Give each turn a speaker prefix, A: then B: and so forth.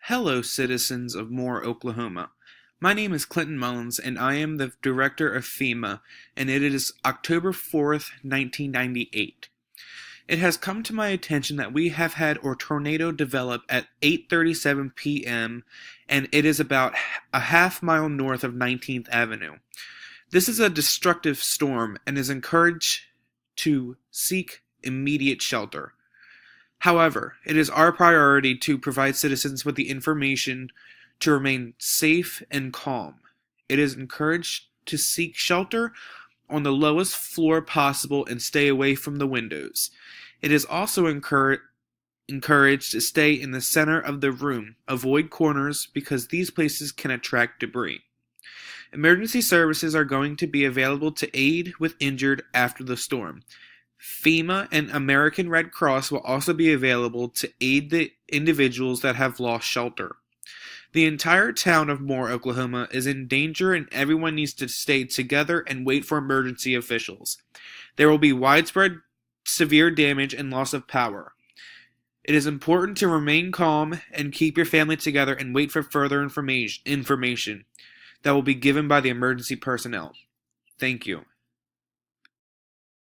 A: Hello, citizens of Moore, Oklahoma. My name is Clinton Mullins, and I am the director of FEMA, and it is October 4th, 1998. It has come to my attention that we have had a tornado develop at 8:37 p.m., and it is about a half mile north of 19th Avenue. This is a destructive storm and is encouraged to seek immediate shelter. However, it is our priority to provide citizens with the information to remain safe and calm. It is encouraged to seek shelter on the lowest floor possible and stay away from the windows. It is also encouraged to stay in the center of the room. Avoid corners because these places can attract debris. Emergency services are going to be available to aid with injured after the storm. FEMA and American Red Cross will also be available to aid the individuals that have lost shelter. The entire town of Moore, Oklahoma is in danger and everyone needs to stay together and wait for emergency officials. There will be widespread severe damage and loss of power. It is important to remain calm and keep your family together and wait for further information that will be given by the emergency personnel. Thank you.